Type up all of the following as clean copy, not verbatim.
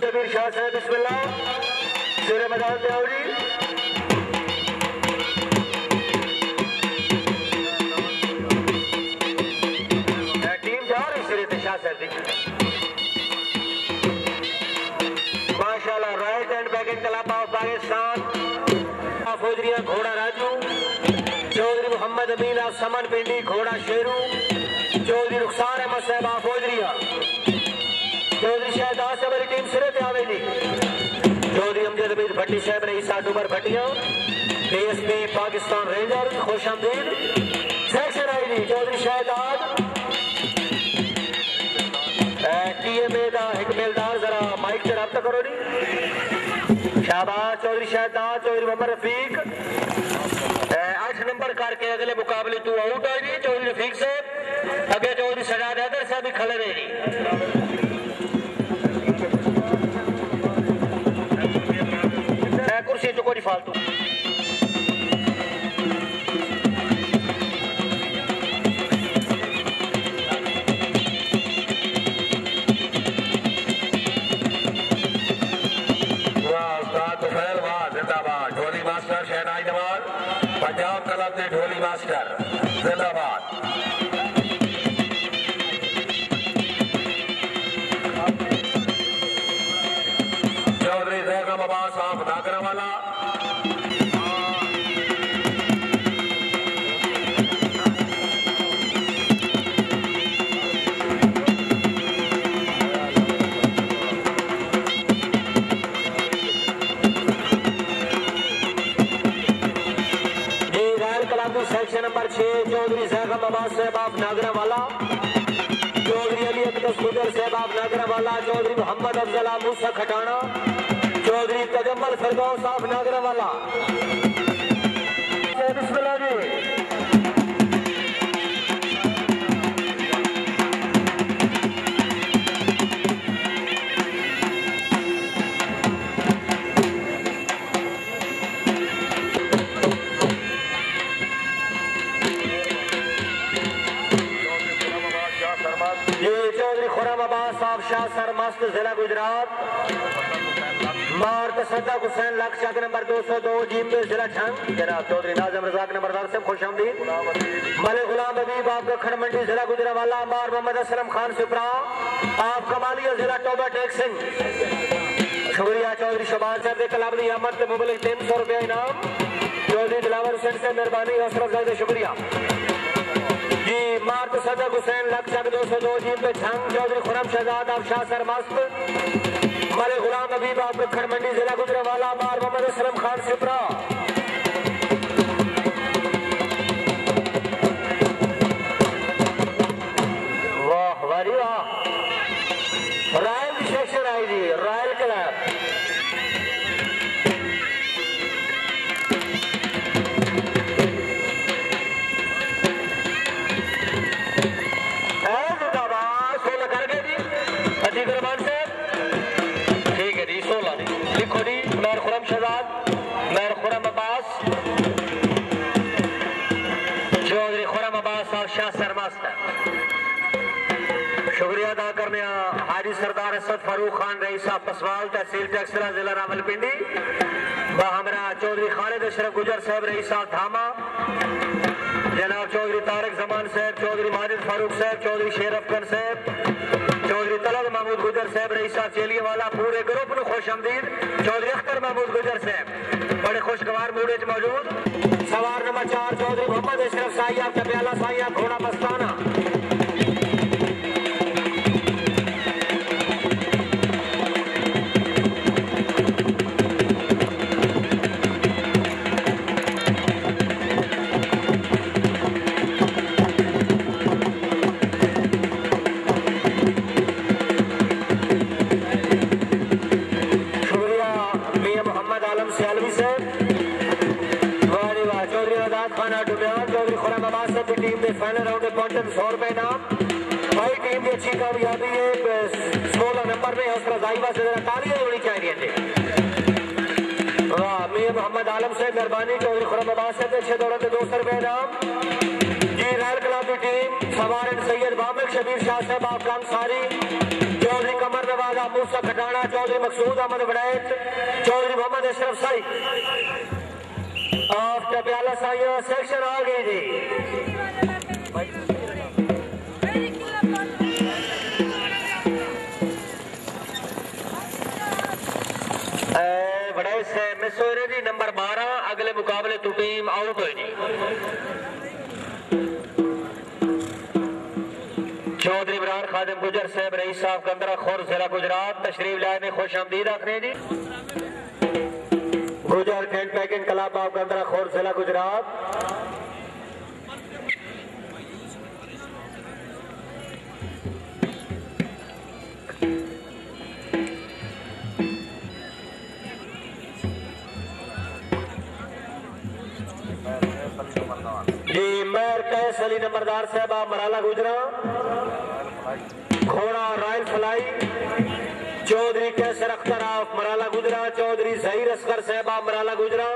शबीर शाह साहब बिस्मिल्लाह शेर मैदान त्यावरी टीम जा रही शेर शाह साहब माशाल्लाह right and back and club of Pakistan फौजरिया घोड़ा राजू चौधरी मोहम्मद अमीन ऑफ समन पिंडी घोड़ा शेरू चौधरी रुखसार अहमद साहब ऑफ फौजरिया चौधरी शहदाद से हमारी टीम सिरे पे आवेगी चौधरी अमजद अमीर भट्टी साहब ने ईसा डूबर भट्टिया डीएसपी पाकिस्तान रेंजर्स खुश आमदीद section ID Chaudhry Shahdad TMA का एक मेलदार जरा माइक से रब्ता करो नी शाहबाज चौधरी शहदाद चौधरी मोहम्मद रफीक 8 नंबर करके अगले मुकाबले तू आउट आएगी चौधरी रफीक साहब अगे चौधरी सजाद हैदर साहब भी खड़े रहेगी कुर्सी चुको नहीं फालतू ढोली मास्टर शहनाई नवाज पंजाब क्लब के ढोली मास्टर जिंदाबाद Chaudhry Zaigham Abbas sahab Nagrawala section number 6 Chaudhry Zaigham Abbas sahab of Nagrawala Chaudhry Ali Aqdas Khudar sahab of Nagrawala Chaudhry Mohammad Afzal Musa Khatana Chaudhry Tajammal Firdous of Nagrawala Bismillah ji Chaudhry Khurram Abbas sahab Shah Sarmast जिला गुजरात मार्ट सद्दाक हुसैन लख चक नंबर 202 जीम में जिला छंग जनाब चौधरी नाजम रजाक नंबर 10 से खुश आमदीद मलिक गुलाम हबीब आप खड़ मंडी जिला गुजरावाला मार मोहम्मद असलम खान सिपरा आप कमालिया जिला टोबा टेक सिंह शुक्रिया चौधरी शबाज साहब क्लब की आमद के मुबलिक 300 रुपया इनाम चौधरी दिलावर हुसैन से मेहरबानी हौसला अफजाई शुक्रिया जी मार्ट सदक हुसैन लख चक 202 जीम पे छंग चौधरी खुरम शहजाद आप शाह सरमस्त मलिक गुलाम हबीब आप खड़ मंडी जिला गुजरावाला मार मोहम्मद असलम खान सिपरा वाह वारी वाह रॉयल की section IG royal club Chaudhry Khurram Abbas और शाह सरमस्त शुक्रिया अदा करने हाजी सरदार असद फारूक खान रईस साहब पसवाल तहसील टैक्सला जिला रावलपिंडी हमरा चौधरी खालिद अशरफ गुजर साहब रईस साहब धामा जनाब चौधरी तारिक जमान साहब चौधरी माजिद फारूक साहब चौधरी शेर अफगन साहब चौधरी तलब महमूद गुजर साहब रईस साहब चेलिए वाला पूरे ग्रुप को खुश आमदीद चौधरी अख्तर महमूद गुजर साहब बड़े खुशगवार मूड मौजूद सवार नंबर 4 चौधरी मोहम्मद अशरफ साहिब टप्याला साहिब घोड़ा मस्ताना टीम के फाइनल राउंड में पहुंचे 100 रुपए इनाम भाई टीम की अच्छी कामयाबी है 16 नंबर में हौसला जाहिबा से जरा तालियां होनी चाहिए वाह मियां मोहम्मद आलम से मेहरबानी चौधरी खुरम अब्बास से 6 दौड़ों के 200 रुपए इनाम जी रॉयल क्लब की टीम सवार सैयद बामिक शबीर शाह साहब आप काम सारी चौधरी कमर नवाजा मूसा खटाना चौधरी मकसूद अहमद वड़ैत चौधरी मोहम्मद अशरफ साई आफ्टर प्याला साइया सेक्शन आ गई जी वड़ैत से मिस हो रही जी नंबर 12 अगले मुकाबले तो टीम आउट हुई जी चौधरी इमरान खादिम गुजर साहब रईस साहब कंदरा खोर जिला गुजरात तशरीफ लाए में खुश आमदीद आखिर जी Gujar tent packing club of कंदरा खोर जिला गुजरात जी मेयर कैस अली नंबरदार साहब मराला गुजरा घोड़ा royal fly Chaudhry Kaiser Akhtar of Marala Gujra Chaudhry Zaheer Asghar साहब मराला गुजरा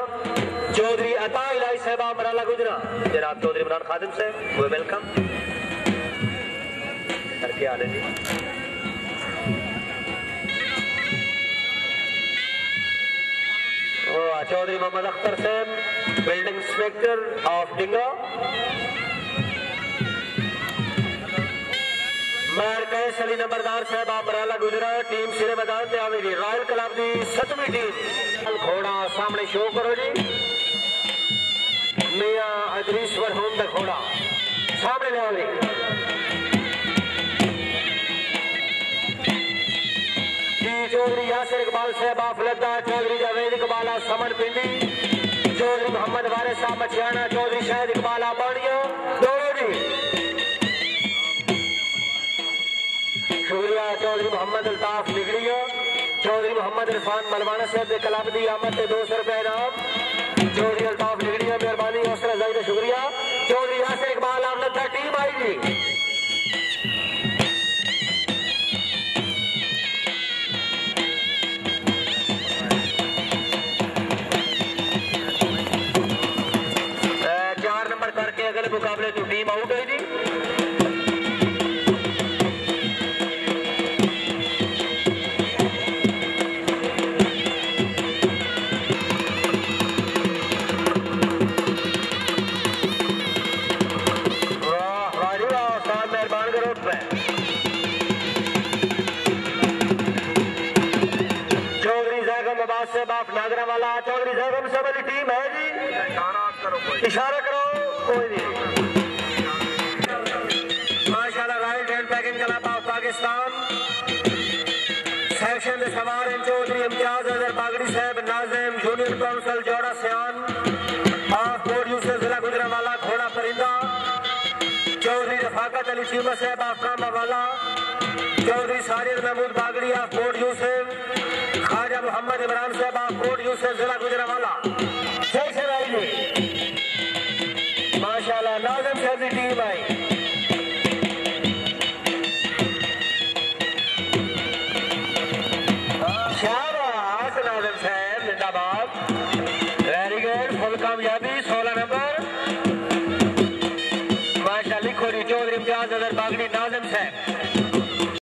चौधरी अता इलाही साहब मराला गुजरा जनाब चौधरी इमरान खादिम साहब वो वेलकम करके आ जी Chaudhary Mohammad Akhtar sahab building inspector of Dinga mayor Qais Ali नंबरदार साहब मराला गुजरा टीम सिरे मैदान से आवेगी रॉयल क्लब की 7वीं टीम घोड़ा सामने शो करो जी मियां अजरीश्वर होम का घोड़ा सामने ले आवे चौधरी यासिर इकबाल साहब फलदा चौधरी जावेद इकबाल समन पिंडी चौधरी मोहम्मद वारिस साहब मछियाना चौधरी शाहिद इकबाल बाणिया दोनों जी शुक्रिया चौधरी मोहम्मद अल्ताफ निगड़िया चौधरी मोहम्मद इरफान मलवाना साहब के क्लब की आमद से 200 रुपए इनाम चौधरी अल्ताफ निगड़िया मेहरबानी हौसला अफजाई का शुक्रिया चौधरी यासिर इकबाल आमद टीम आई जी अगले मुकाबले तो टीम आउट है जी मेहरबान करो चौधरी जैगम अब्बास से बाप नागरा वाला चौधरी जैगम से वाली टीम है जी इशारा करो कोई नहीं माशाल्लाह royal tent packing club of Pakistan section में सवार हैं चौधरी इम्तियाज अजहर बागड़ी साहब नाजिम जूनियर काउंसिल जोड़ा सियान ऑफ बोर्ड यूसुफ जिला गुजरांवाला घोड़ा परिंदा Chaudhary Rafaqat Ali Cheema sahab of Kamawala Chaudhry Sarir Mahmood Bagri of board Yusuf Khawaja Mohammad Imran sahab of board Yusuf जिला गुजरांवाला सेक्शन आई जी माशाल्लाह नाज़िम साहब की टीम आई शाबाश नाज़िम साहब जिंदाबाद